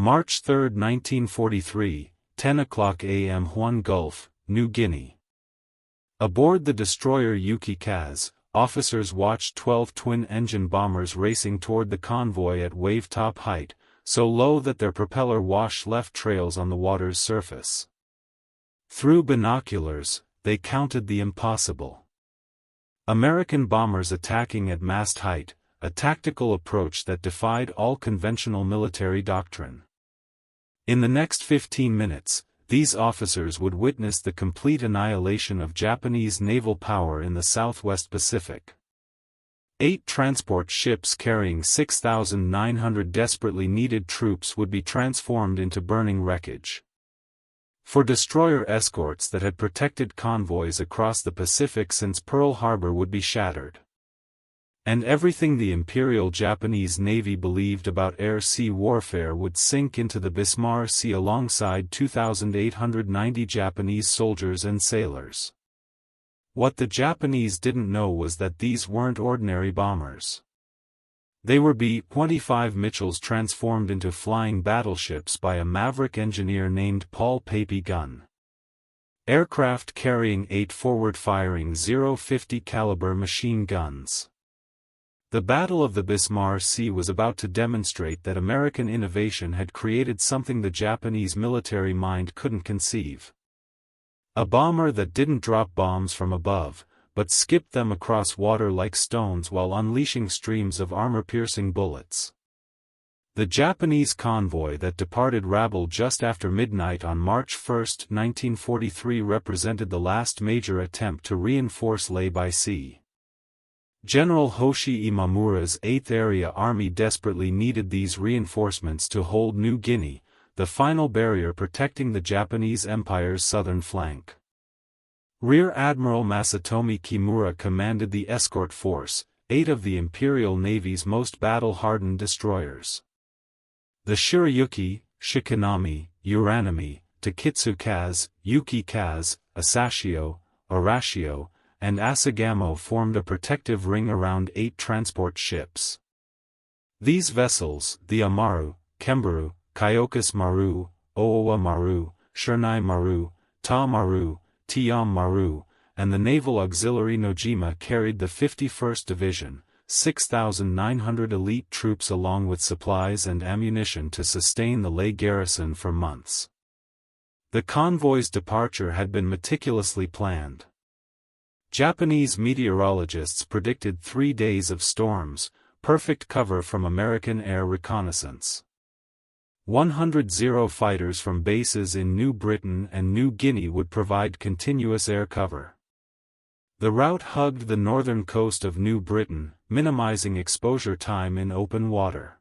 March 3, 1943, 10 o'clock a.m. Huon Gulf, New Guinea. Aboard the destroyer Yuki Kaz, officers watched 12 twin-engine bombers racing toward the convoy at wave-top height, so low that their propeller wash left trails on the water's surface. Through binoculars, they counted the impossible. American bombers attacking at mast height, a tactical approach that defied all conventional military doctrine. In the next 15 minutes, these officers would witness the complete annihilation of Japanese naval power in the Southwest Pacific. 8 transport ships carrying 6,900 desperately needed troops would be transformed into burning wreckage. For destroyer escorts that had protected convoys across the Pacific since Pearl Harbor would be shattered. And everything the Imperial Japanese Navy believed about air-sea warfare would sink into the Bismarck Sea alongside 2,890 Japanese soldiers and sailors. What the Japanese didn't know was that these weren't ordinary bombers. They were B-25 Mitchells transformed into flying battleships by a maverick engineer named Pappy Gunn. Aircraft carrying 8 forward-firing .050 caliber machine guns. The Battle of the Bismarck Sea was about to demonstrate that American innovation had created something the Japanese military mind couldn't conceive. A bomber that didn't drop bombs from above, but skipped them across water like stones while unleashing streams of armor-piercing bullets. The Japanese convoy that departed Rabaul just after midnight on March 1, 1943 represented the last major attempt to reinforce Leh by sea. General Hoshi Imamura's 8th Area Army desperately needed these reinforcements to hold New Guinea, the final barrier protecting the Japanese Empire's southern flank. Rear Admiral Masatomi Kimura commanded the escort force, 8 of the Imperial Navy's most battle-hardened destroyers. The Shirayuki, Shikanami, Uranami, Takitsu Kaz, Yuki Kaz, Asashio, Arashio, and Asagamo formed a protective ring around 8 transport ships. These vessels, the Amaru, Kembaru, Kyokus Maru, Oowa Maru, Shernai Maru, Ta Maru, Tiam Maru, and the naval auxiliary Nojima carried the 51st Division, 6,900 elite troops along with supplies and ammunition to sustain the Leh garrison for months. The convoy's departure had been meticulously planned. Japanese meteorologists predicted 3 days of storms, perfect cover from American air reconnaissance. 100 Zero fighters from bases in New Britain and New Guinea would provide continuous air cover. The route hugged the northern coast of New Britain, minimizing exposure time in open water.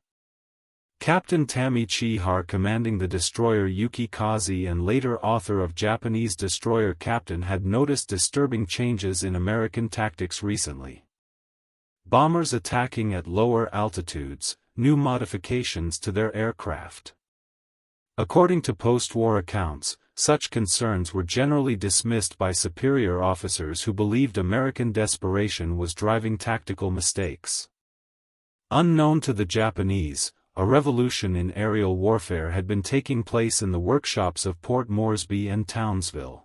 Captain Tami Chihar commanding the destroyer Yuki Kazi and later author of Japanese Destroyer Captain had noticed disturbing changes in American tactics recently. Bombers attacking at lower altitudes, new modifications to their aircraft. According to post-war accounts, such concerns were generally dismissed by superior officers who believed American desperation was driving tactical mistakes. Unknown to the Japanese, a revolution in aerial warfare had been taking place in the workshops of Port Moresby and Townsville.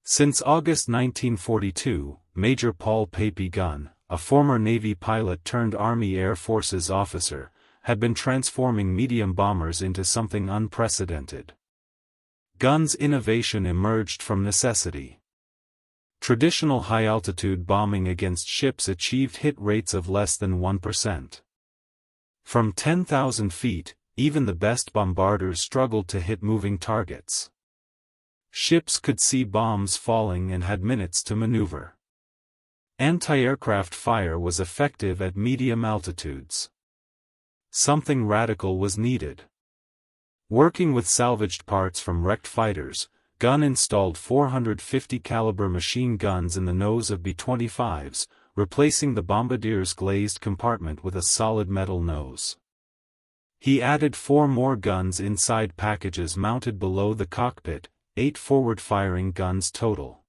Since August 1942, Major Pappy Gunn, a former Navy pilot turned Army Air Forces officer, had been transforming medium bombers into something unprecedented. Gunn's innovation emerged from necessity. Traditional high-altitude bombing against ships achieved hit rates of less than 1%. From 10,000 feet, even the best bombarders struggled to hit moving targets. Ships could see bombs falling and had minutes to maneuver. Anti-aircraft fire was effective at medium altitudes. Something radical was needed. Working with salvaged parts from wrecked fighters, Gunn installed 450 caliber machine guns in the nose of B-25s, replacing the bombardier's glazed compartment with a solid metal nose. He added 4 more guns inside packages mounted below the cockpit, 8 forward-firing guns total.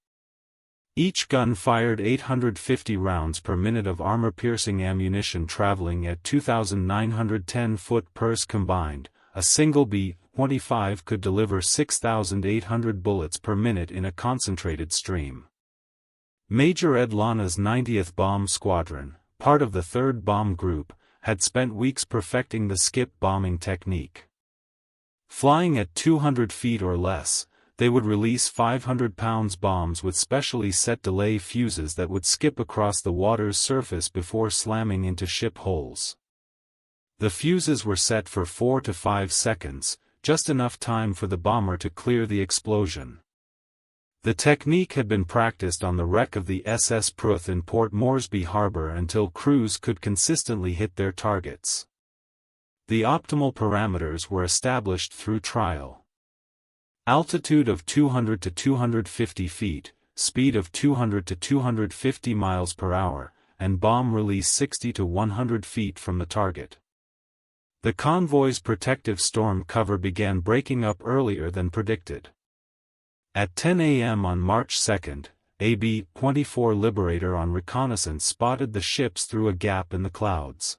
Each gun fired 850 rounds per minute of armor-piercing ammunition traveling at 2,910 foot-pers combined, a single B-25 could deliver 6,800 bullets per minute in a concentrated stream. Major Ed Lana's 90th Bomb Squadron, part of the 3rd Bomb Group, had spent weeks perfecting the skip bombing technique. Flying at 200 feet or less, they would release 500-pound bombs with specially set delay fuses that would skip across the water's surface before slamming into ship hulls. The fuses were set for 4 to 5 seconds, just enough time for the bomber to clear the explosion. The technique had been practiced on the wreck of the SS Pruth in Port Moresby Harbor until crews could consistently hit their targets. The optimal parameters were established through trial. Altitude of 200 to 250 feet, speed of 200 to 250 miles per hour, and bomb release 60 to 100 feet from the target. The convoy's protective storm cover began breaking up earlier than predicted. At 10 a.m. on March 2, a B-24 Liberator on reconnaissance spotted the ships through a gap in the clouds.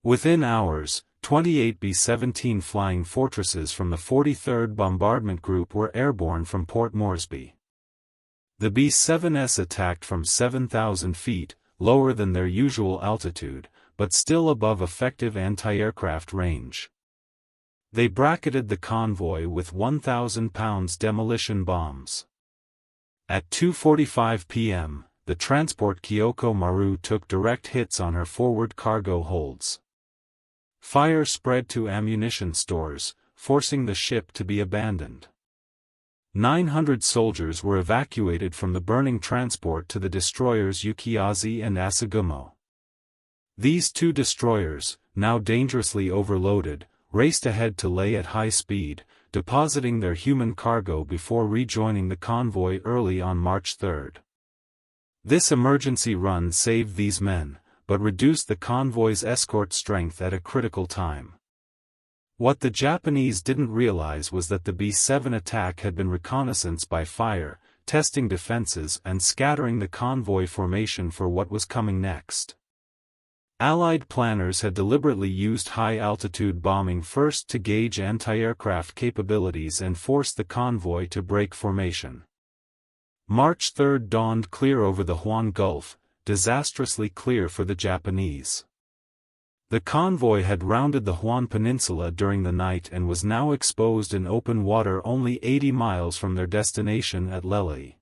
Within hours, 28 B-17 Flying Fortresses from the 43rd Bombardment Group were airborne from Port Moresby. The B-7s attacked from 7,000 feet, lower than their usual altitude, but still above effective anti-aircraft range. They bracketed the convoy with 1,000-pound demolition bombs. At 2:45 p.m., the transport Kyoko Maru took direct hits on her forward cargo holds. Fire spread to ammunition stores, forcing the ship to be abandoned. 900 soldiers were evacuated from the burning transport to the destroyers Yukiazi and Asagumo. These two destroyers, now dangerously overloaded, raced ahead to lay at high speed, depositing their human cargo before rejoining the convoy early on March 3. This emergency run saved these men, but reduced the convoy's escort strength at a critical time. What the Japanese didn't realize was that the B-7 attack had been reconnaissance by fire, testing defenses and scattering the convoy formation for what was coming next. Allied planners had deliberately used high-altitude bombing first to gauge anti-aircraft capabilities and force the convoy to break formation. March 3 dawned clear over the Huan Gulf, disastrously clear for the Japanese. The convoy had rounded the Huan Peninsula during the night and was now exposed in open water only 80 miles from their destination at Lele.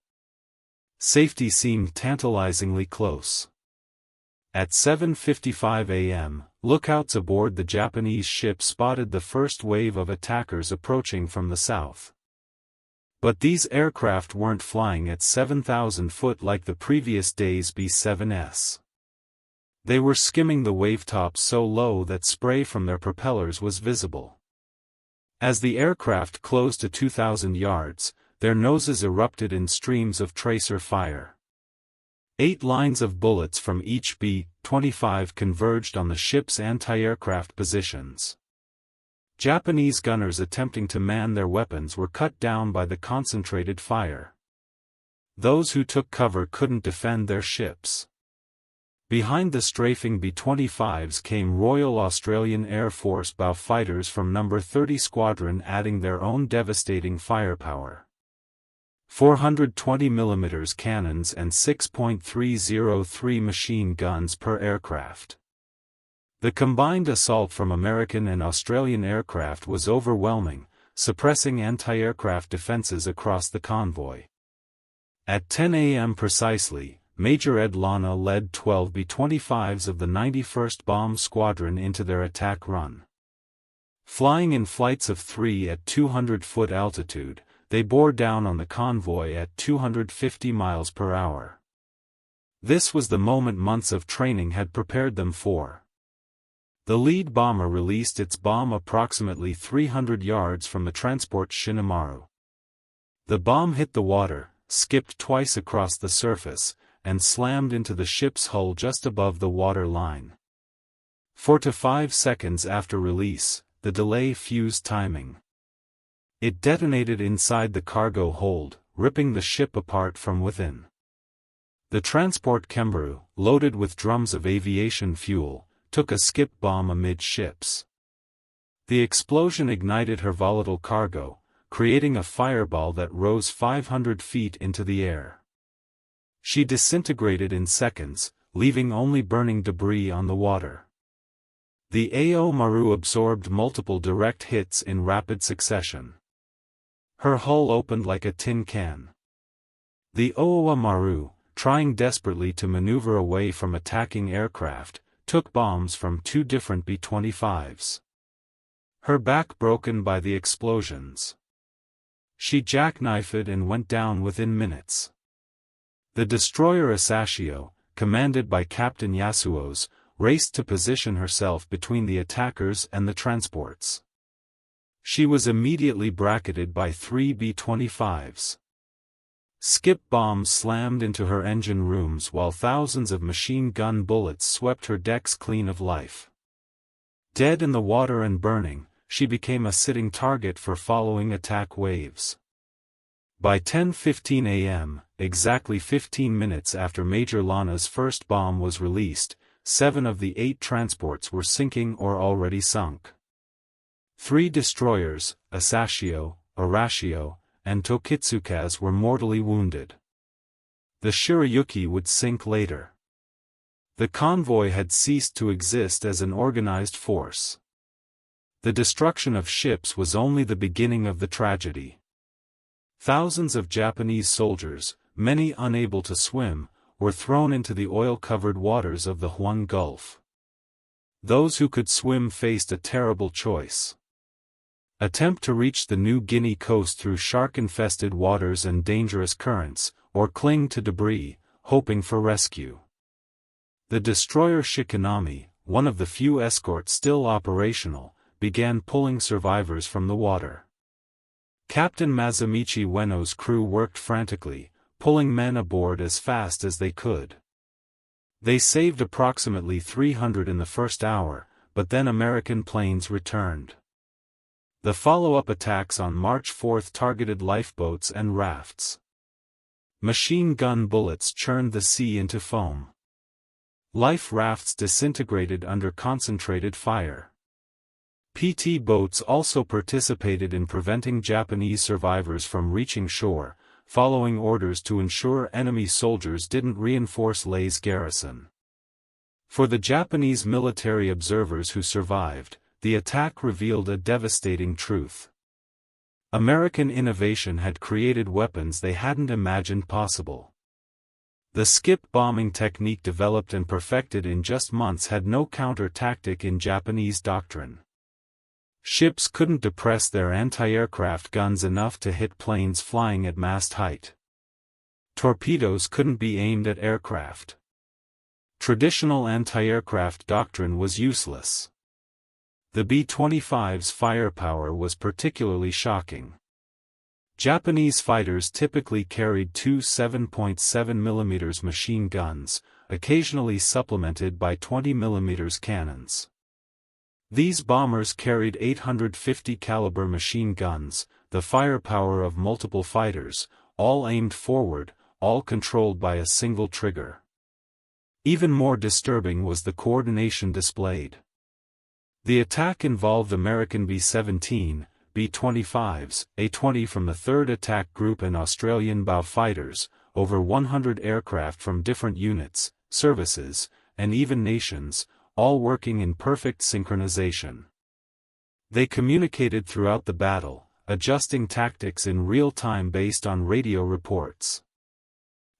Safety seemed tantalizingly close. At 7:55 a.m., lookouts aboard the Japanese ship spotted the first wave of attackers approaching from the south. But these aircraft weren't flying at 7,000 foot like the previous day's B-7s. They were skimming the wavetops so low that spray from their propellers was visible. As the aircraft closed to 2,000 yards, their noses erupted in streams of tracer fire. 8 lines of bullets from each B-25 converged on the ship's anti-aircraft positions. Japanese gunners attempting to man their weapons were cut down by the concentrated fire. Those who took cover couldn't defend their ships. Behind the strafing B-25s came Royal Australian Air Force bow fighters from No. 30 Squadron, adding their own devastating firepower. 420mm cannons and 6.303 machine guns per aircraft. The combined assault from American and Australian aircraft was overwhelming, suppressing anti-aircraft defenses across the convoy. At 10 a.m. precisely, Major Ed Lana led 12 B-25s of the 91st Bomb Squadron into their attack run. Flying in flights of 3 at 200-foot altitude, they bore down on the convoy at 250 miles per hour. This was the moment months of training had prepared them for. The lead bomber released its bomb approximately 300 yards from the transport Shinamaru. The bomb hit the water, skipped twice across the surface, and slammed into the ship's hull just above the water line. 4 to 5 seconds after release, the delay fused timing. It detonated inside the cargo hold, ripping the ship apart from within. The transport Kembaru, loaded with drums of aviation fuel, took a skip bomb amidships. The explosion ignited her volatile cargo, creating a fireball that rose 500 feet into the air. She disintegrated in seconds, leaving only burning debris on the water. The Ao Maru absorbed multiple direct hits in rapid succession. Her hull opened like a tin can. The Oawa Maru, trying desperately to maneuver away from attacking aircraft, took bombs from 2 different B-25s. Her back broken by the explosions. She jackknifed and went down within minutes. The destroyer Asashio, commanded by Captain Yasuos, raced to position herself between the attackers and the transports. She was immediately bracketed by 3 B-25s. Skip bombs slammed into her engine rooms while thousands of machine gun bullets swept her decks clean of life. Dead in the water and burning, she became a sitting target for following attack waves. By 10:15 a.m., exactly 15 minutes after Major Lana's first bomb was released, 7 of the 8 transports were sinking or already sunk. 3 destroyers, Asashio, Arashio, and Tokitsukas were mortally wounded. The Shirayuki would sink later. The convoy had ceased to exist as an organized force. The destruction of ships was only the beginning of the tragedy. Thousands of Japanese soldiers, many unable to swim, were thrown into the oil-covered waters of the Huan Gulf. Those who could swim faced a terrible choice. Attempt to reach the New Guinea coast through shark-infested waters and dangerous currents, or cling to debris, hoping for rescue. The destroyer Shikanami, one of the few escorts still operational, began pulling survivors from the water. Captain Masamichi Ueno's crew worked frantically, pulling men aboard as fast as they could. They saved approximately 300 in the first hour, but then American planes returned. The follow-up attacks on March 4 targeted lifeboats and rafts. Machine gun bullets churned the sea into foam. Life rafts disintegrated under concentrated fire. PT boats also participated in preventing Japanese survivors from reaching shore, following orders to ensure enemy soldiers didn't reinforce Lay's garrison. For the Japanese military observers who survived, the attack revealed a devastating truth. American innovation had created weapons they hadn't imagined possible. The skip bombing technique developed and perfected in just months had no counter-tactic in Japanese doctrine. Ships couldn't depress their anti-aircraft guns enough to hit planes flying at mast height. Torpedoes couldn't be aimed at aircraft. Traditional anti-aircraft doctrine was useless. The B-25's firepower was particularly shocking. Japanese fighters typically carried 2 7.7 mm machine guns, occasionally supplemented by 20 mm cannons. These bombers carried 850 caliber machine guns, the firepower of multiple fighters, all aimed forward, all controlled by a single trigger. Even more disturbing was the coordination displayed. The attack involved American B-17, B-25s, A-20 from the 3rd Attack Group and Australian BAU fighters, over 100 aircraft from different units, services, and even nations, all working in perfect synchronization. They communicated throughout the battle, adjusting tactics in real time based on radio reports.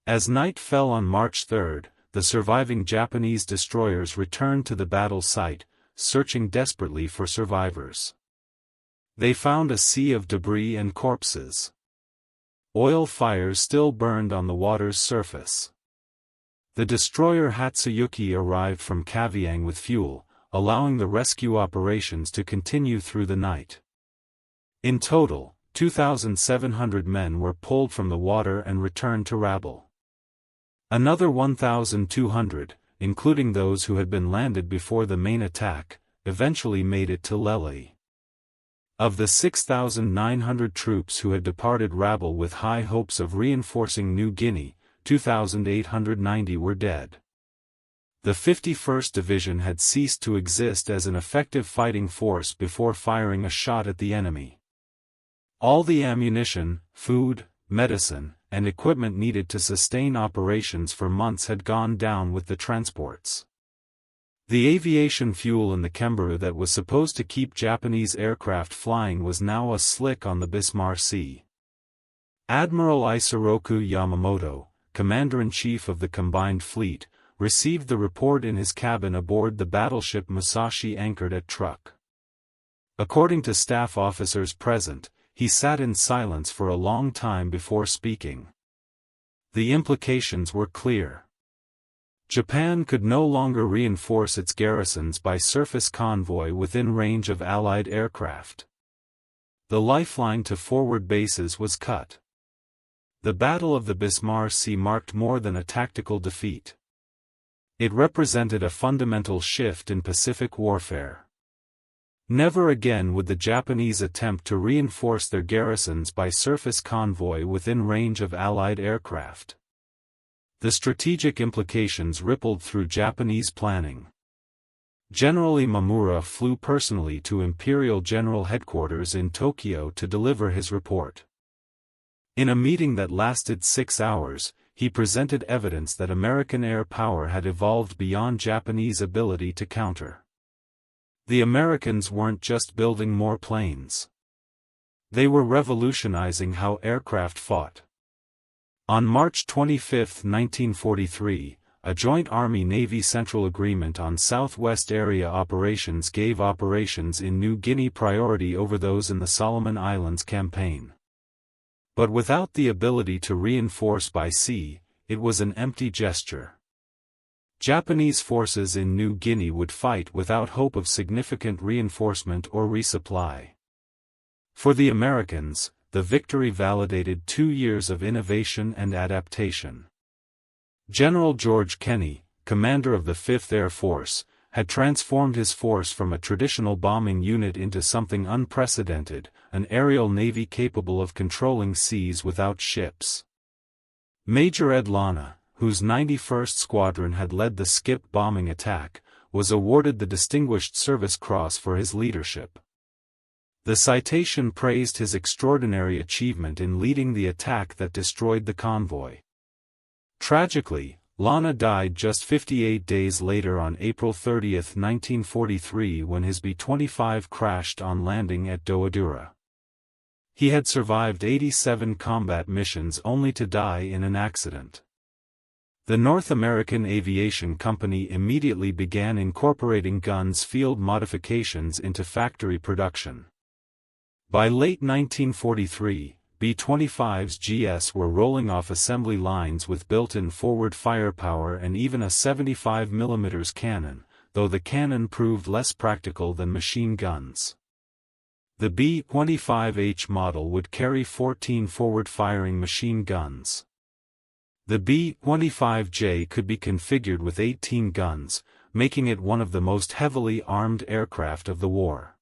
As night fell on March 3, the surviving Japanese destroyers returned to the battle site, searching desperately for survivors. They found a sea of debris and corpses. Oil fires still burned on the water's surface. The destroyer Hatsuyuki arrived from Kavieng with fuel, allowing the rescue operations to continue through the night. In total, 2,700 men were pulled from the water and returned to Rabble. Another 1,200, including those who had been landed before the main attack, eventually made it to Lele. Of the 6,900 troops who had departed Rabble with high hopes of reinforcing New Guinea, 2,890 were dead. The 51st Division had ceased to exist as an effective fighting force before firing a shot at the enemy. All the ammunition, food, medicine, and equipment needed to sustain operations for months had gone down with the transports. The aviation fuel in the Kembaru that was supposed to keep Japanese aircraft flying was now a slick on the Bismarck Sea. Admiral Isoroku Yamamoto, Commander-in-Chief of the Combined Fleet, received the report in his cabin aboard the battleship Musashi anchored at Truk. According to staff officers present, he sat in silence for a long time before speaking. The implications were clear. Japan could no longer reinforce its garrisons by surface convoy within range of Allied aircraft. The lifeline to forward bases was cut. The Battle of the Bismarck Sea marked more than a tactical defeat. It represented a fundamental shift in Pacific warfare. Never again would the Japanese attempt to reinforce their garrisons by surface convoy within range of Allied aircraft. The strategic implications rippled through Japanese planning. General Imamura flew personally to Imperial General Headquarters in Tokyo to deliver his report. In a meeting that lasted 6 hours, he presented evidence that American air power had evolved beyond Japanese ability to counter. The Americans weren't just building more planes. They were revolutionizing how aircraft fought. On March 25, 1943, a joint Army-Navy Central Agreement on Southwest Area Operations gave operations in New Guinea priority over those in the Solomon Islands campaign. But without the ability to reinforce by sea, it was an empty gesture. Japanese forces in New Guinea would fight without hope of significant reinforcement or resupply. For the Americans, the victory validated 2 years of innovation and adaptation. General George Kenney, commander of the 5th Air Force, had transformed his force from a traditional bombing unit into something unprecedented, an aerial navy capable of controlling seas without ships. Major Ed Lana, whose 91st Squadron had led the skip bombing attack, was awarded the Distinguished Service Cross for his leadership. The citation praised his extraordinary achievement in leading the attack that destroyed the convoy. Tragically, Lana died just 58 days later on April 30, 1943, when his B-25 crashed on landing at Doadura. He had survived 87 combat missions only to die in an accident. The North American Aviation Company immediately began incorporating Gunn's field modifications into factory production. By late 1943, B-25's GS were rolling off assembly lines with built-in forward firepower and even a 75mm cannon, though the cannon proved less practical than machine guns. The B-25H model would carry 14 forward-firing machine guns. The B-25J could be configured with 18 guns, making it one of the most heavily armed aircraft of the war.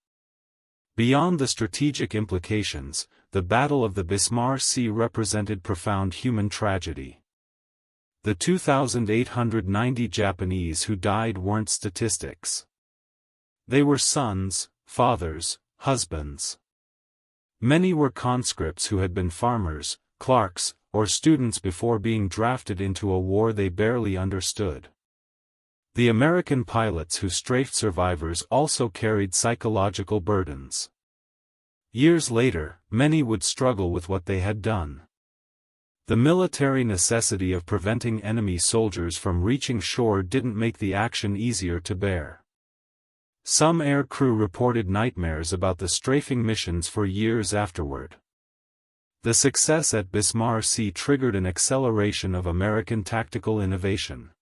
Beyond the strategic implications, the Battle of the Bismarck Sea represented profound human tragedy. The 2,890 Japanese who died weren't statistics. They were sons, fathers, husbands. Many were conscripts who had been farmers, clerks, or students before being drafted into a war they barely understood. The American pilots who strafed survivors also carried psychological burdens. Years later, many would struggle with what they had done. The military necessity of preventing enemy soldiers from reaching shore didn't make the action easier to bear. Some air crew reported nightmares about the strafing missions for years afterward. The success at Bismarck Sea triggered an acceleration of American tactical innovation.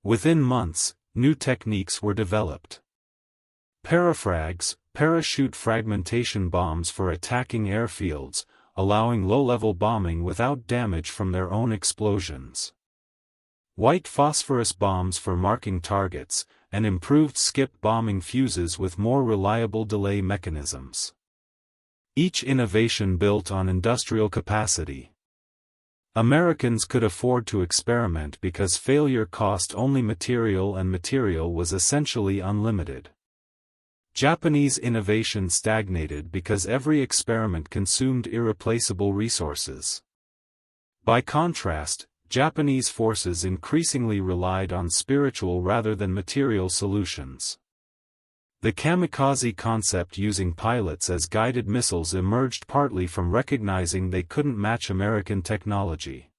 Within months, new techniques were developed. Parafrags, parachute fragmentation bombs for attacking airfields, allowing low-level bombing without damage from their own explosions. White phosphorus bombs for marking targets, and improved skip bombing fuses with more reliable delay mechanisms. Each innovation built on industrial capacity. Americans could afford to experiment because failure cost only material and material was essentially unlimited. Japanese innovation stagnated because every experiment consumed irreplaceable resources. By contrast, Japanese forces increasingly relied on spiritual rather than material solutions. The kamikaze concept using pilots as guided missiles emerged partly from recognizing they couldn't match American technology.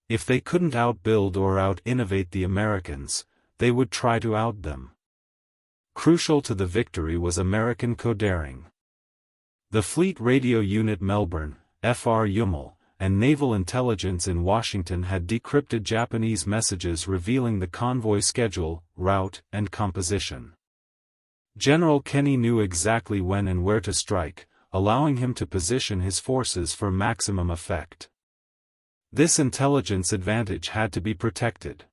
If they couldn't outbuild or out-innovate the Americans, they would try to out them. Crucial to the victory was American co-daring. The Fleet Radio Unit Melbourne, Fr. Yummel, and Naval Intelligence in Washington had decrypted Japanese messages revealing the convoy schedule, route, and composition. General Kenny knew exactly when and where to strike, allowing him to position his forces for maximum effect. This intelligence advantage had to be protected.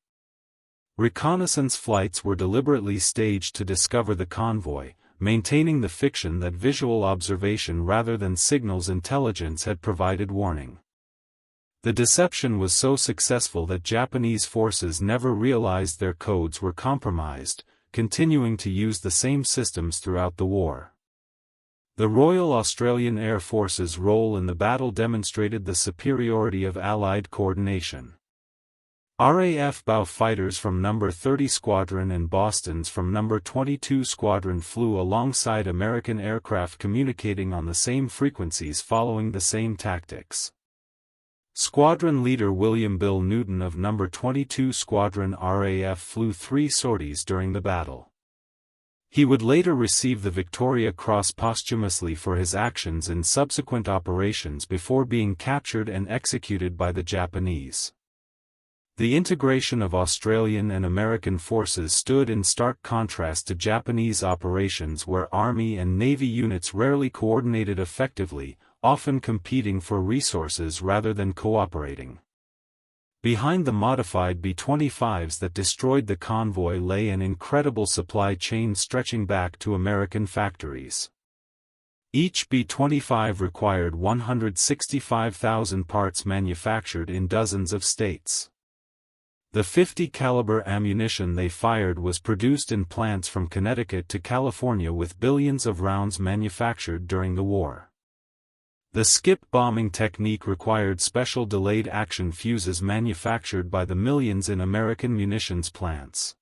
Reconnaissance flights were deliberately staged to discover the convoy, maintaining the fiction that visual observation rather than signals intelligence had provided warning. The deception was so successful that Japanese forces never realized their codes were compromised, continuing to use the same systems throughout the war. The Royal Australian Air Force's role in the battle demonstrated the superiority of Allied coordination. RAF bow fighters from No. 30 Squadron and Boston's from No. 22 Squadron flew alongside American aircraft communicating on the same frequencies following the same tactics. Squadron leader William Bill Newton of No. 22 Squadron RAF flew 3 sorties during the battle. He would later receive the Victoria Cross posthumously for his actions in subsequent operations before being captured and executed by the Japanese. The integration of Australian and American forces stood in stark contrast to Japanese operations where Army and Navy units rarely coordinated effectively, often competing for resources rather than cooperating. Behind the modified B-25s that destroyed the convoy lay an incredible supply chain stretching back to American factories. Each B-25 required 165,000 parts manufactured in dozens of states. The .50 caliber ammunition they fired was produced in plants from Connecticut to California with billions of rounds manufactured during the war. The skip bombing technique required special delayed action fuses manufactured by the millions in American munitions plants.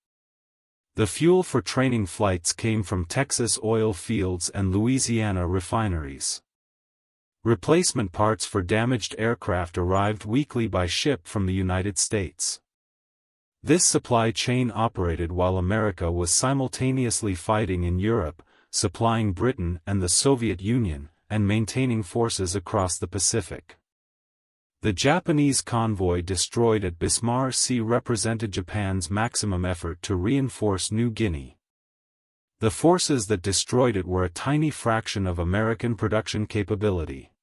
The fuel for training flights came from Texas oil fields and Louisiana refineries. Replacement parts for damaged aircraft arrived weekly by ship from the United States. This supply chain operated while America was simultaneously fighting in Europe, supplying Britain and the Soviet Union, and maintaining forces across the Pacific. The Japanese convoy destroyed at Bismarck Sea represented Japan's maximum effort to reinforce New Guinea. The forces that destroyed it were a tiny fraction of American production capability.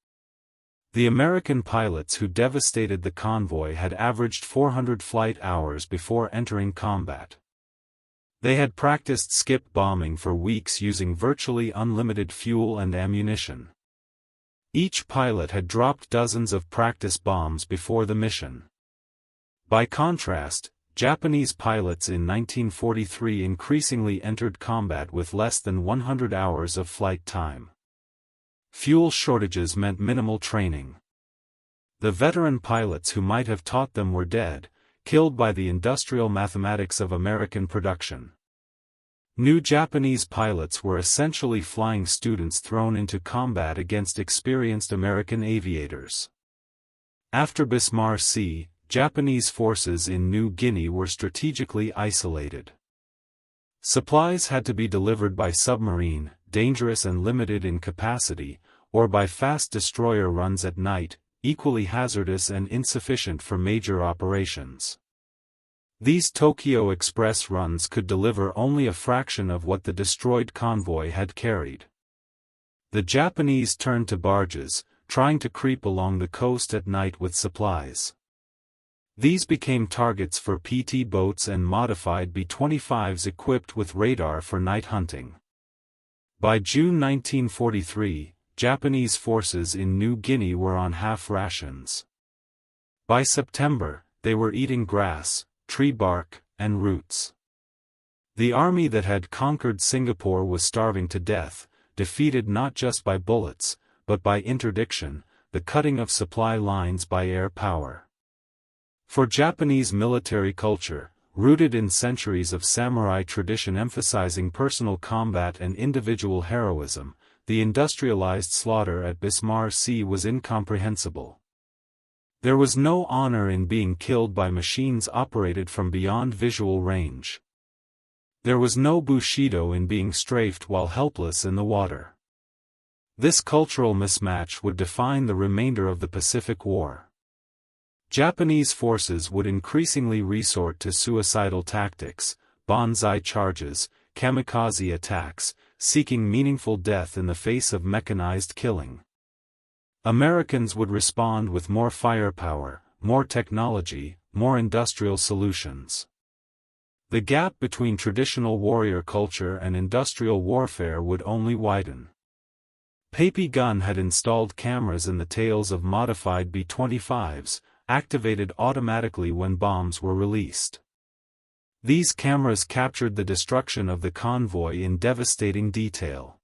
The American pilots who devastated the convoy had averaged 400 flight hours before entering combat. They had practiced skip bombing for weeks using virtually unlimited fuel and ammunition. Each pilot had dropped dozens of practice bombs before the mission. By contrast, Japanese pilots in 1943 increasingly entered combat with less than 100 hours of flight time. Fuel shortages meant minimal training. The veteran pilots who might have taught them were dead, killed by the industrial mathematics of American production. New Japanese pilots were essentially flying students thrown into combat against experienced American aviators. After Bismarck Sea, Japanese forces in New Guinea were strategically isolated. Supplies had to be delivered by submarine, dangerous and limited in capacity, or by fast destroyer runs at night, equally hazardous and insufficient for major operations. These Tokyo Express runs could deliver only a fraction of what the destroyed convoy had carried. The Japanese turned to barges, trying to creep along the coast at night with supplies. These became targets for PT boats and modified B-25s equipped with radar for night hunting. By June 1943, Japanese forces in New Guinea were on half rations. By September, they were eating grass, tree bark, and roots. The army that had conquered Singapore was starving to death, defeated not just by bullets, but by interdiction, the cutting of supply lines by air power. For Japanese military culture, rooted in centuries of samurai tradition emphasizing personal combat and individual heroism, the industrialized slaughter at Bismarck Sea was incomprehensible. There was no honor in being killed by machines operated from beyond visual range. There was no bushido in being strafed while helpless in the water. This cultural mismatch would define the remainder of the Pacific War. Japanese forces would increasingly resort to suicidal tactics, banzai charges, kamikaze attacks, seeking meaningful death in the face of mechanized killing. Americans would respond with more firepower, more technology, more industrial solutions. The gap between traditional warrior culture and industrial warfare would only widen. Pappy Gunn had installed cameras in the tails of modified B-25s, activated automatically when bombs were released. These cameras captured the destruction of the convoy in devastating detail.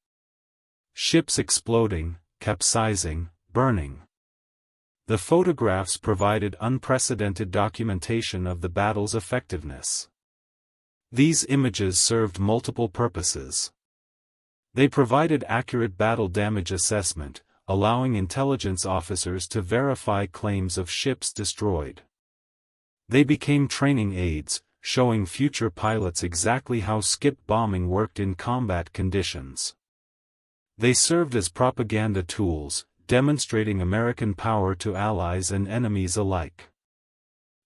Ships exploding, capsizing, burning. The photographs provided unprecedented documentation of the battle's effectiveness. These images served multiple purposes. They provided accurate battle damage assessment, allowing intelligence officers to verify claims of ships destroyed. They became training aids, showing future pilots exactly how skip bombing worked in combat conditions. They served as propaganda tools, demonstrating American power to allies and enemies alike.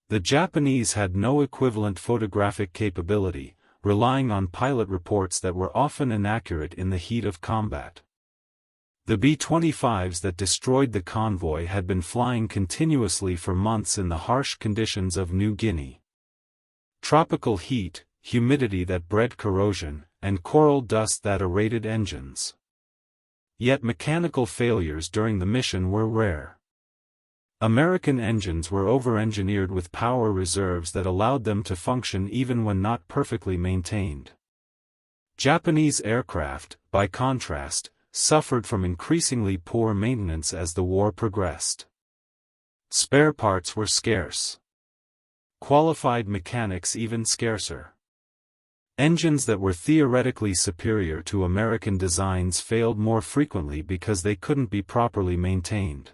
The Japanese had no equivalent photographic capability, relying on pilot reports that were often inaccurate in the heat of combat. The B-25s that destroyed the convoy had been flying continuously for months in the harsh conditions of New Guinea. Tropical heat, humidity that bred corrosion, and coral dust that aerated engines. Yet mechanical failures during the mission were rare. American engines were over-engineered with power reserves that allowed them to function even when not perfectly maintained. Japanese aircraft, by contrast, suffered from increasingly poor maintenance as the war progressed. Spare parts were scarce. Qualified mechanics even scarcer. Engines that were theoretically superior to American designs failed more frequently because they couldn't be properly maintained.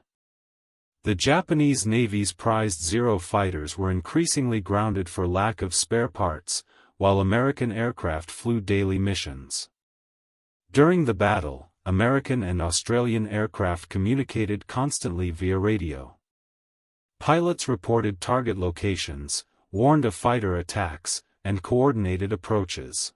The Japanese Navy's prized Zero fighters were increasingly grounded for lack of spare parts, while American aircraft flew daily missions. During the battle, American and Australian aircraft communicated constantly via radio. Pilots reported target locations, warned of fighter attacks, and coordinated approaches.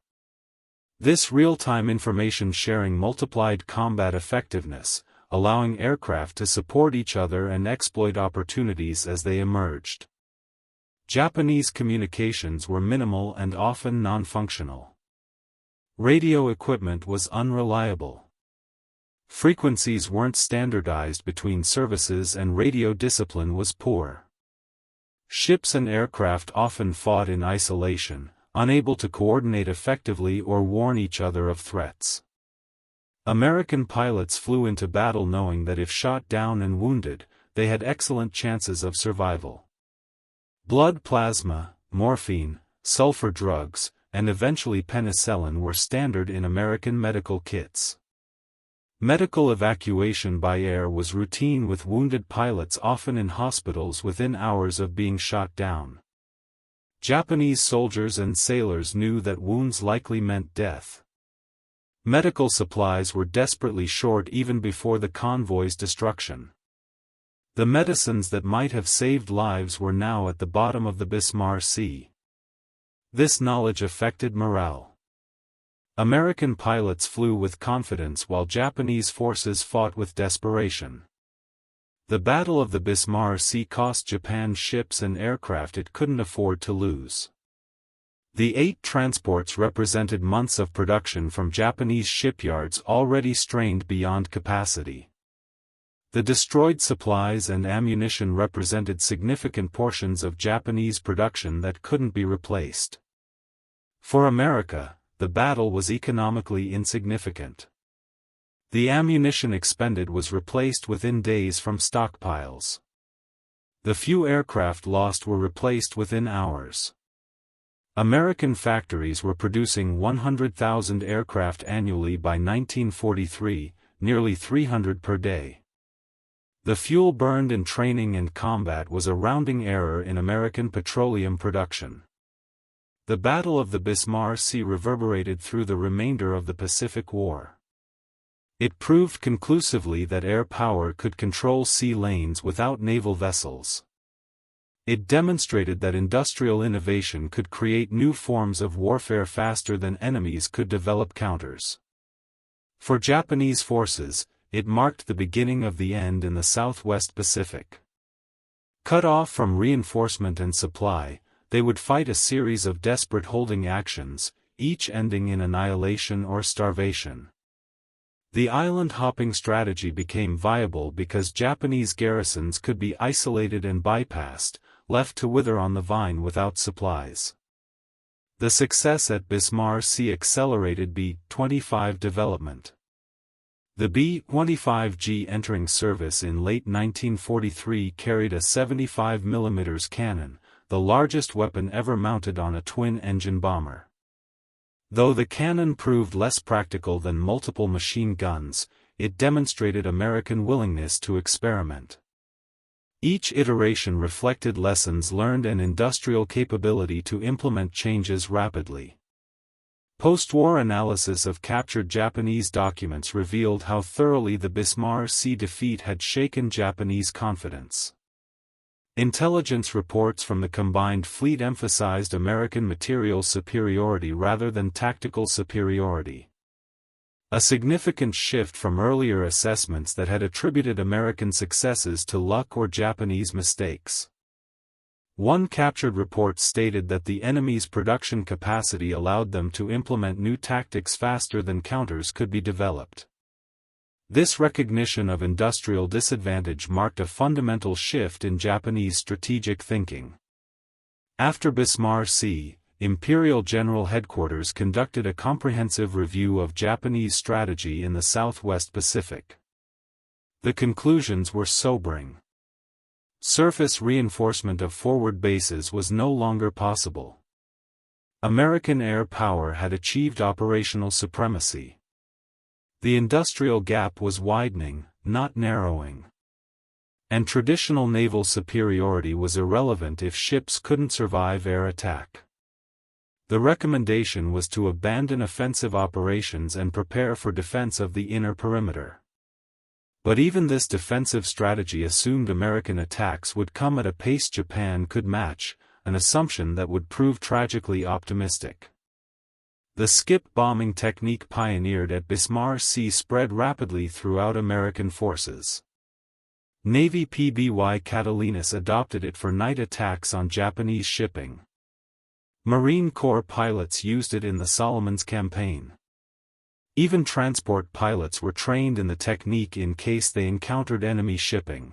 This real-time information sharing multiplied combat effectiveness, allowing aircraft to support each other and exploit opportunities as they emerged. Japanese communications were minimal and often non-functional. Radio equipment was unreliable. Frequencies weren't standardized between services and radio discipline was poor. Ships and aircraft often fought in isolation, unable to coordinate effectively or warn each other of threats. American pilots flew into battle knowing that if shot down and wounded, they had excellent chances of survival. Blood plasma, morphine, sulfur drugs, and eventually penicillin were standard in American medical kits. Medical evacuation by air was routine with wounded pilots often in hospitals within hours of being shot down. Japanese soldiers and sailors knew that wounds likely meant death. Medical supplies were desperately short even before the convoy's destruction. The medicines that might have saved lives were now at the bottom of the Bismarck Sea. This knowledge affected morale. American pilots flew with confidence while Japanese forces fought with desperation. The Battle of the Bismarck Sea cost Japan ships and aircraft it couldn't afford to lose. The 8 transports represented months of production from Japanese shipyards already strained beyond capacity. The destroyed supplies and ammunition represented significant portions of Japanese production that couldn't be replaced. For America, the battle was economically insignificant. The ammunition expended was replaced within days from stockpiles. The few aircraft lost were replaced within hours. American factories were producing 100,000 aircraft annually by 1943, nearly 300 per day. The fuel burned in training and combat was a rounding error in American petroleum production. The Battle of the Bismarck Sea reverberated through the remainder of the Pacific War. It proved conclusively that air power could control sea lanes without naval vessels. It demonstrated that industrial innovation could create new forms of warfare faster than enemies could develop counters. For Japanese forces, it marked the beginning of the end in the Southwest Pacific. Cut off from reinforcement and supply, they would fight a series of desperate holding actions, each ending in annihilation or starvation. The island-hopping strategy became viable because Japanese garrisons could be isolated and bypassed, left to wither on the vine without supplies. The success at Bismarck Sea accelerated B-25 development. The B-25G entering service in late 1943 carried a 75 mm cannon, the largest weapon ever mounted on a twin-engine bomber. Though the cannon proved less practical than multiple machine guns, it demonstrated American willingness to experiment. Each iteration reflected lessons learned and industrial capability to implement changes rapidly. Post-war analysis of captured Japanese documents revealed how thoroughly the Bismarck Sea defeat had shaken Japanese confidence. Intelligence reports from the combined fleet emphasized American material superiority rather than tactical superiority. A significant shift from earlier assessments that had attributed American successes to luck or Japanese mistakes. One captured report stated that the enemy's production capacity allowed them to implement new tactics faster than counters could be developed. This recognition of industrial disadvantage marked a fundamental shift in Japanese strategic thinking. After Bismarck Sea, Imperial General Headquarters conducted a comprehensive review of Japanese strategy in the Southwest Pacific. The conclusions were sobering. Surface reinforcement of forward bases was no longer possible. American air power had achieved operational supremacy. The industrial gap was widening, not narrowing. And traditional naval superiority was irrelevant if ships couldn't survive air attack. The recommendation was to abandon offensive operations and prepare for defense of the inner perimeter. But even this defensive strategy assumed American attacks would come at a pace Japan could match, an assumption that would prove tragically optimistic. The skip bombing technique pioneered at Bismarck Sea spread rapidly throughout American forces. Navy PBY Catalinas adopted it for night attacks on Japanese shipping. Marine Corps pilots used it in the Solomons campaign. Even transport pilots were trained in the technique in case they encountered enemy shipping.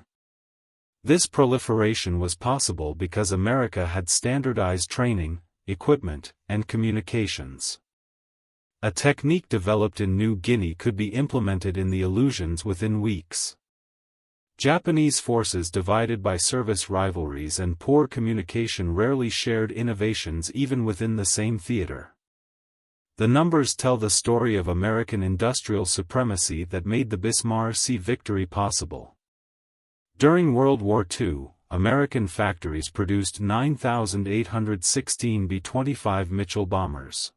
This proliferation was possible because America had standardized training, equipment, and communications. A technique developed in New Guinea could be implemented in the Aleutians within weeks. Japanese forces divided by service rivalries and poor communication rarely shared innovations even within the same theater. The numbers tell the story of American industrial supremacy that made the Bismarck Sea victory possible. During World War II, American factories produced 9,816 B-25 Mitchell bombers.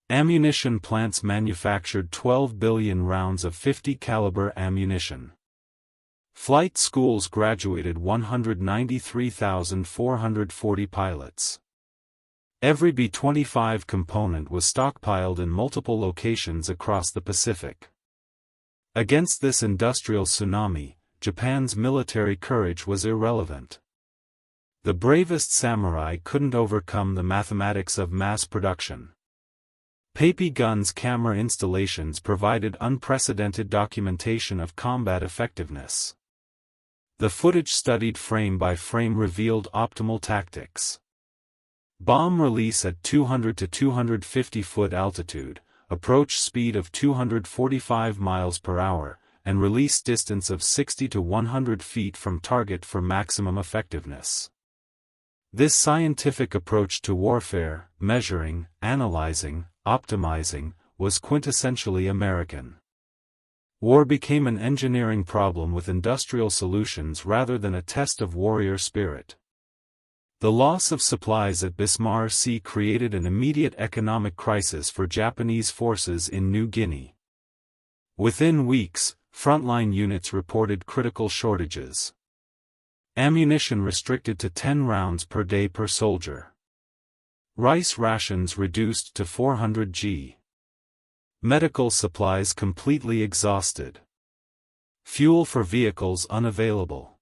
Ammunition plants manufactured 12 billion rounds of 50 caliber ammunition. Flight schools graduated 193,440 pilots. Every B-25 component was stockpiled in multiple locations across the Pacific. Against this industrial tsunami, Japan's military courage was irrelevant. The bravest samurai couldn't overcome the mathematics of mass production. Pappy Gunn's camera installations provided unprecedented documentation of combat effectiveness. The footage studied frame by frame revealed optimal tactics. Bomb release at 200 to 250 foot altitude, approach speed of 245 miles per hour, and release distance of 60 to 100 feet from target for maximum effectiveness. This scientific approach to warfare, measuring, analyzing, optimizing, was quintessentially American. War became an engineering problem with industrial solutions rather than a test of warrior spirit. The loss of supplies at Bismarck Sea created an immediate economic crisis for Japanese forces in New Guinea. Within weeks, frontline units reported critical shortages. Ammunition restricted to 10 rounds per day per soldier. Rice rations reduced to 400 g. Medical supplies completely exhausted. Fuel for vehicles unavailable.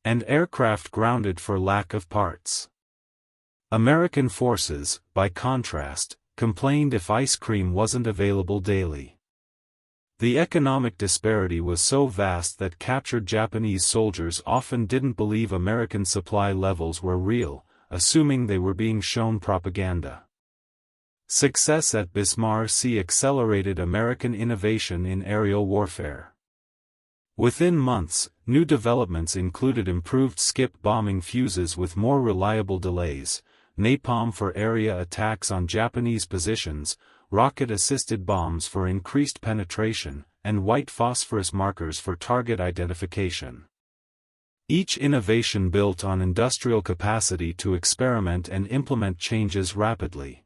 And aircraft grounded for lack of parts. American forces, by contrast, complained if ice cream wasn't available daily. The economic disparity was so vast that captured Japanese soldiers often didn't believe American supply levels were real, assuming they were being shown propaganda. Success at Bismarck Sea accelerated American innovation in aerial warfare. Within months, new developments included improved skip bombing fuses with more reliable delays, napalm for area attacks on Japanese positions, rocket-assisted bombs for increased penetration, and white phosphorus markers for target identification. Each innovation built on industrial capacity to experiment and implement changes rapidly.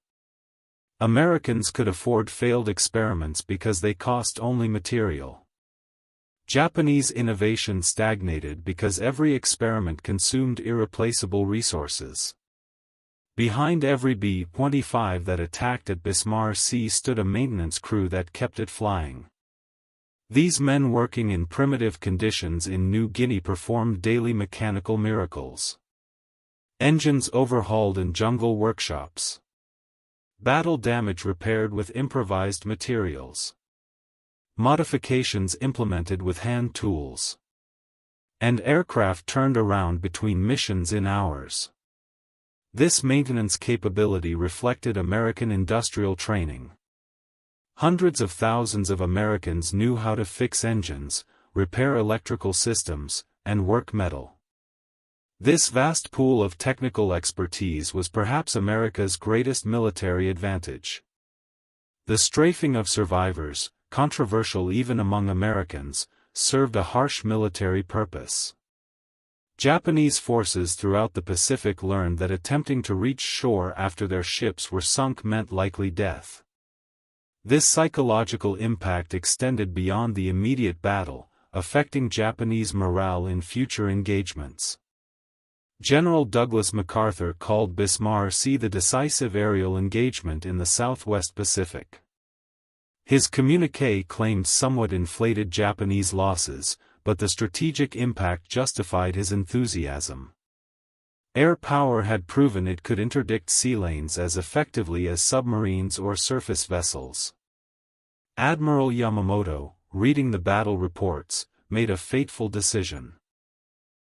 Americans could afford failed experiments because they cost only material. Japanese innovation stagnated because every experiment consumed irreplaceable resources. Behind every B-25 that attacked at Bismarck Sea stood a maintenance crew that kept it flying. These men working in primitive conditions in New Guinea performed daily mechanical miracles. Engines overhauled in jungle workshops. Battle damage repaired with improvised materials. Modifications implemented with hand tools. And aircraft turned around between missions in hours. This maintenance capability reflected American industrial training. Hundreds of thousands of Americans knew how to fix engines, repair electrical systems, and work metal. This vast pool of technical expertise was perhaps America's greatest military advantage. The strafing of survivors, controversial even among Americans, served a harsh military purpose. Japanese forces throughout the Pacific learned that attempting to reach shore after their ships were sunk meant likely death. This psychological impact extended beyond the immediate battle, affecting Japanese morale in future engagements. General Douglas MacArthur called Bismarck Sea the decisive aerial engagement in the Southwest Pacific. His communiqué claimed somewhat inflated Japanese losses, but the strategic impact justified his enthusiasm. Air power had proven it could interdict sea lanes as effectively as submarines or surface vessels. Admiral Yamamoto, reading the battle reports, made a fateful decision.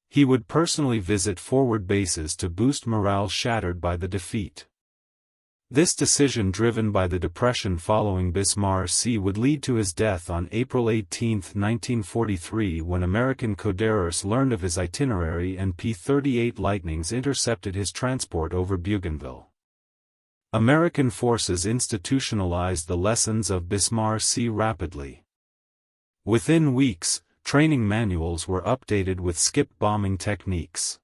He would personally visit forward bases to boost morale shattered by the defeat. This decision, driven by the depression following Bismarck Sea, would lead to his death on April 18, 1943, when American Coderos learned of his itinerary and P-38 Lightnings intercepted his transport over Bougainville. American forces institutionalized the lessons of Bismarck Sea rapidly. Within weeks, training manuals were updated with skip bombing techniques.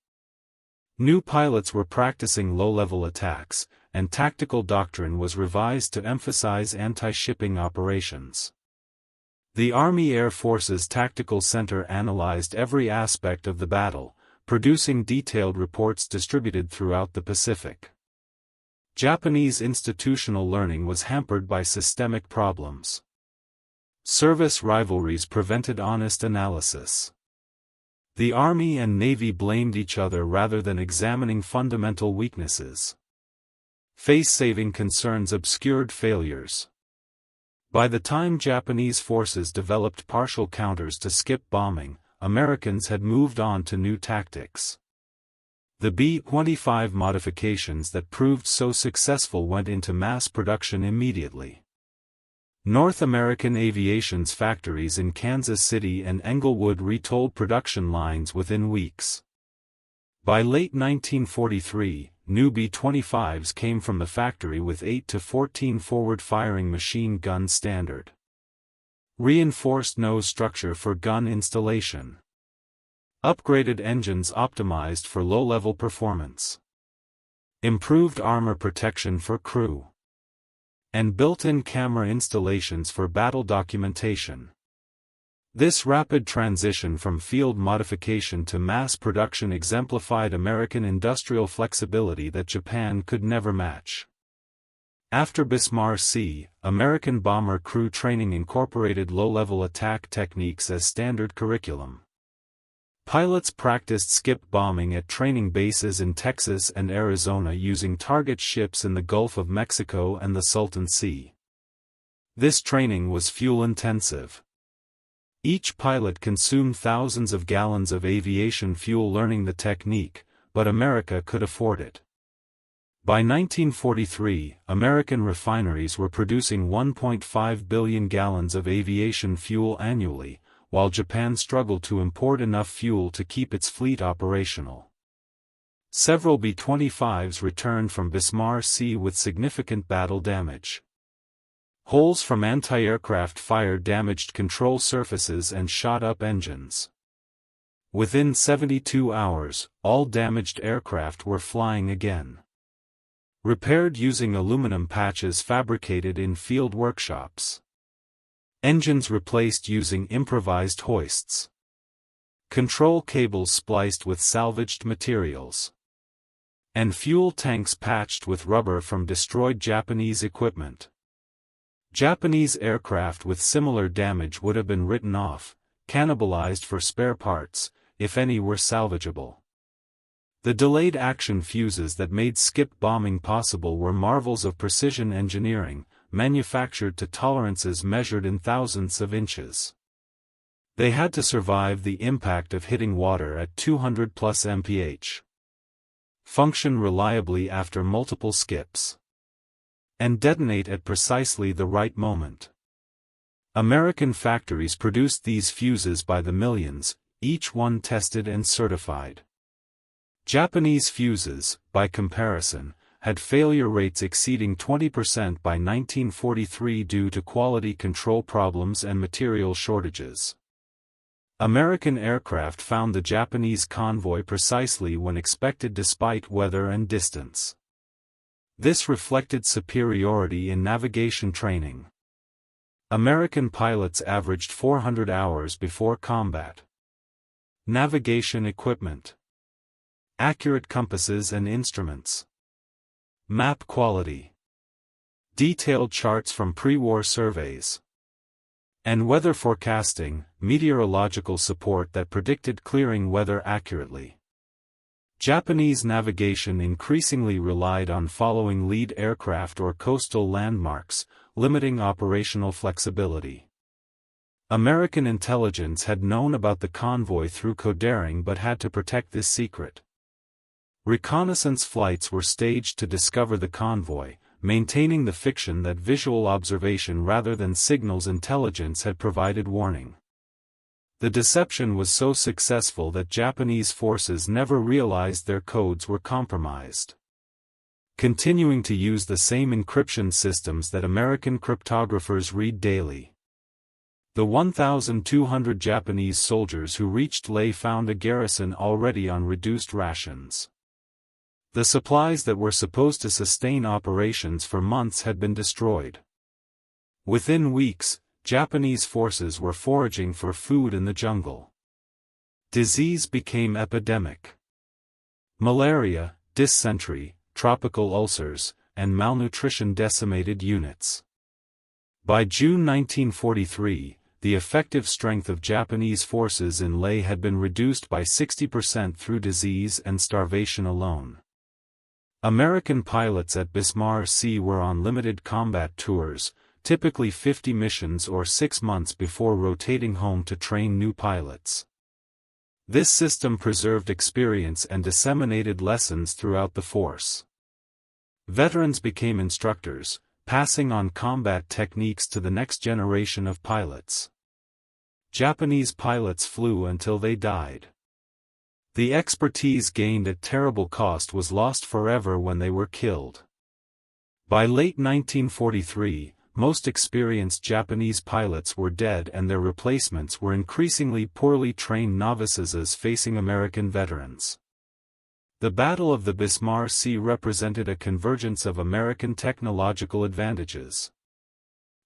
New pilots were practicing low-level attacks, and tactical doctrine was revised to emphasize anti-shipping operations. The Army Air Force's Tactical Center analyzed every aspect of the battle, producing detailed reports distributed throughout the Pacific. Japanese institutional learning was hampered by systemic problems. Service rivalries prevented honest analysis. The Army and Navy blamed each other rather than examining fundamental weaknesses. Face-saving concerns obscured failures. By the time Japanese forces developed partial counters to skip bombing, Americans had moved on to new tactics. The B-25 modifications that proved so successful went into mass production immediately. North American Aviation's factories in Kansas City and Englewood retooled production lines within weeks. By late 1943, new B-25s came from the factory with 8 to 14 forward-firing machine gun standard. Reinforced nose structure for gun installation. Upgraded engines optimized for low-level performance. Improved armor protection for crew. And built-in camera installations for battle documentation. This rapid transition from field modification to mass production exemplified American industrial flexibility that Japan could never match. After Bismarck Sea, American bomber crew training incorporated low-level attack techniques as standard curriculum. Pilots practiced skip bombing at training bases in Texas and Arizona using target ships in the Gulf of Mexico and the Salton Sea. This training was fuel-intensive. Each pilot consumed thousands of gallons of aviation fuel learning the technique, but America could afford it. By 1943, American refineries were producing 1.5 billion gallons of aviation fuel annually, while Japan struggled to import enough fuel to keep its fleet operational. Several B-25s returned from Bismarck Sea with significant battle damage. Holes from anti-aircraft fire damaged control surfaces and shot up engines. Within 72 hours, all damaged aircraft were flying again. Repaired using aluminum patches fabricated in field workshops. Engines replaced using improvised hoists. Control cables spliced with salvaged materials. And fuel tanks patched with rubber from destroyed Japanese equipment. Japanese aircraft with similar damage would have been written off, cannibalized for spare parts, if any were salvageable. The delayed action fuses that made skip bombing possible were marvels of precision engineering, manufactured to tolerances measured in thousandths of inches. They had to survive the impact of hitting water at 200 plus mph. Function reliably after multiple skips. And detonate at precisely the right moment. American factories produced these fuses by the millions, each one tested and certified. Japanese fuses, by comparison, had failure rates exceeding 20% by 1943 due to quality control problems and material shortages. American aircraft found the Japanese convoy precisely when expected despite weather and distance. This reflected superiority in navigation training. American pilots averaged 400 hours before combat. Navigation equipment. Accurate compasses and instruments. Map quality. Detailed charts from pre-war surveys. And weather forecasting, meteorological support that predicted clearing weather accurately. Japanese navigation increasingly relied on following lead aircraft or coastal landmarks, limiting operational flexibility. American intelligence had known about the convoy through codering but had to protect this secret. Reconnaissance flights were staged to discover the convoy, maintaining the fiction that visual observation rather than signals intelligence had provided warning. The deception was so successful that Japanese forces never realized their codes were compromised. Continuing to use the same encryption systems that American cryptographers read daily. The 1,200 Japanese soldiers who reached Leh found a garrison already on reduced rations. The supplies that were supposed to sustain operations for months had been destroyed. Within weeks, Japanese forces were foraging for food in the jungle. Disease became epidemic. Malaria, dysentery, tropical ulcers, and malnutrition decimated units. By June 1943, the effective strength of Japanese forces in Leh had been reduced by 60% through disease and starvation alone. American pilots at Bismarck Sea were on limited combat tours, typically 50 missions or 6 months before rotating home to train new pilots. This system preserved experience and disseminated lessons throughout the force. Veterans became instructors, passing on combat techniques to the next generation of pilots. Japanese pilots flew until they died. The expertise gained at terrible cost was lost forever when they were killed. By late 1943, most experienced Japanese pilots were dead and their replacements were increasingly poorly trained novices facing American veterans. The Battle of the Bismarck Sea represented a convergence of American technological advantages.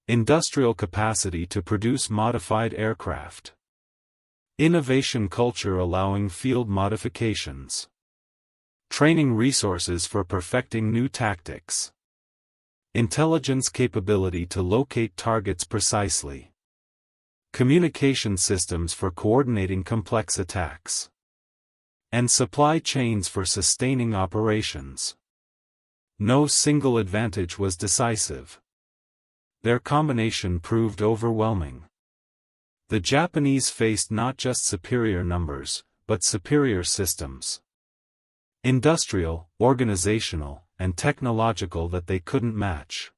Industrial capacity to produce modified aircraft. Innovation culture allowing field modifications. Training resources for perfecting new tactics. Intelligence capability to locate targets precisely. Communication systems for coordinating complex attacks. And supply chains for sustaining operations. No single advantage was decisive. Their combination proved overwhelming. The Japanese faced not just superior numbers, but superior systems. Industrial, organizational, and technological that they couldn't match.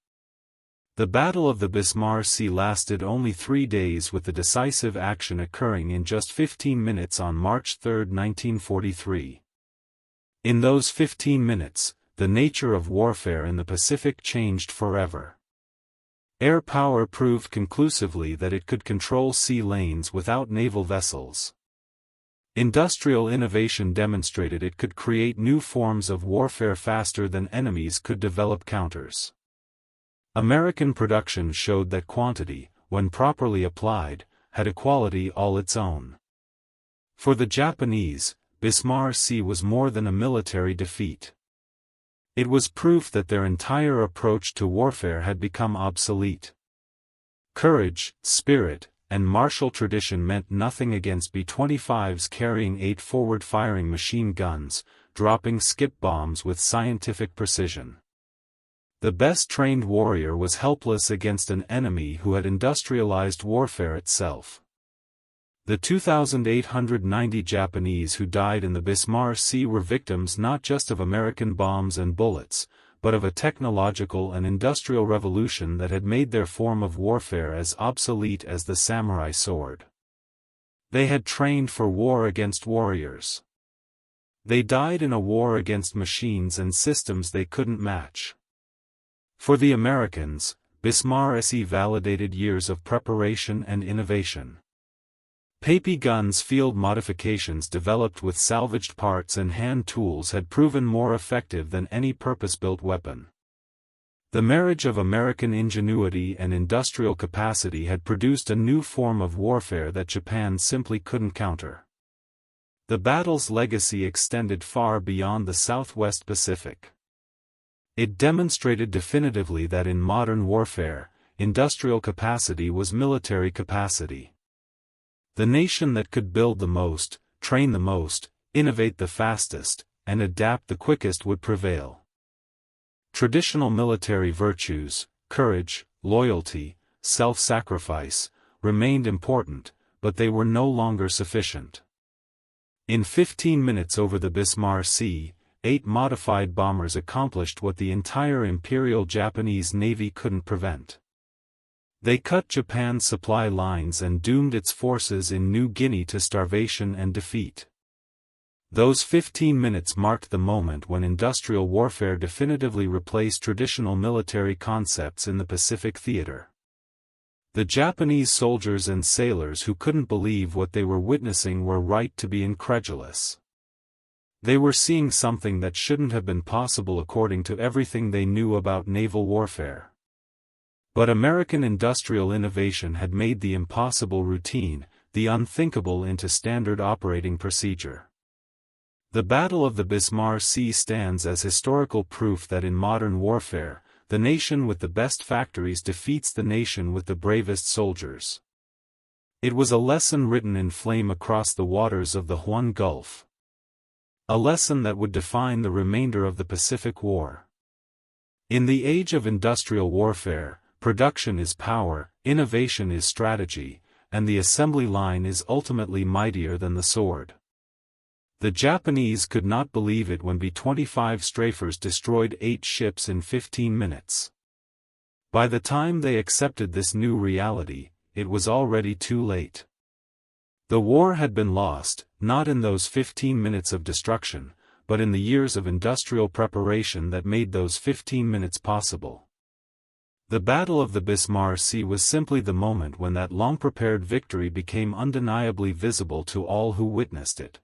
The Battle of the Bismarck Sea lasted only 3 days, with the decisive action occurring in just 15 minutes on March 3, 1943. In those 15 minutes, the nature of warfare in the Pacific changed forever. Air power proved conclusively that it could control sea lanes without naval vessels. Industrial innovation demonstrated it could create new forms of warfare faster than enemies could develop counters. American production showed that quantity, when properly applied, had a quality all its own. For the Japanese, Bismarck Sea was more than a military defeat. It was proof that their entire approach to warfare had become obsolete. Courage, spirit, and martial tradition meant nothing against B-25s carrying 8 forward-firing machine guns, dropping skip bombs with scientific precision. The best-trained warrior was helpless against an enemy who had industrialized warfare itself. The 2,890 Japanese who died in the Bismarck Sea were victims not just of American bombs and bullets, but of a technological and industrial revolution that had made their form of warfare as obsolete as the samurai sword. They had trained for war against warriors. They died in a war against machines and systems they couldn't match. For the Americans, Bismarck Sea validated years of preparation and innovation. Pappy guns field modifications developed with salvaged parts and hand tools had proven more effective than any purpose-built weapon. The marriage of American ingenuity and industrial capacity had produced a new form of warfare that Japan simply couldn't counter. The battle's legacy extended far beyond the Southwest Pacific. It demonstrated definitively that in modern warfare, industrial capacity was military capacity. The nation that could build the most, train the most, innovate the fastest, and adapt the quickest would prevail. Traditional military virtues, courage, loyalty, self-sacrifice, remained important, but they were no longer sufficient. In 15 minutes over the Bismarck Sea, 8 modified bombers accomplished what the entire Imperial Japanese Navy couldn't prevent. They cut Japan's supply lines and doomed its forces in New Guinea to starvation and defeat. Those 15 minutes marked the moment when industrial warfare definitively replaced traditional military concepts in the Pacific theater. The Japanese soldiers and sailors who couldn't believe what they were witnessing were right to be incredulous. They were seeing something that shouldn't have been possible according to everything they knew about naval warfare. But American industrial innovation had made the impossible routine, the unthinkable into standard operating procedure. The Battle of the Bismarck Sea stands as historical proof that in modern warfare, the nation with the best factories defeats the nation with the bravest soldiers. It was a lesson written in flame across the waters of the Huon Gulf. A lesson that would define the remainder of the Pacific War. In the age of industrial warfare, production is power, innovation is strategy, and the assembly line is ultimately mightier than the sword. The Japanese could not believe it when B-25 Strafers destroyed 8 ships in 15 minutes. By the time they accepted this new reality, it was already too late. The war had been lost, not in those 15 minutes of destruction, but in the years of industrial preparation that made those 15 minutes possible. The Battle of the Bismarck Sea was simply the moment when that long-prepared victory became undeniably visible to all who witnessed it.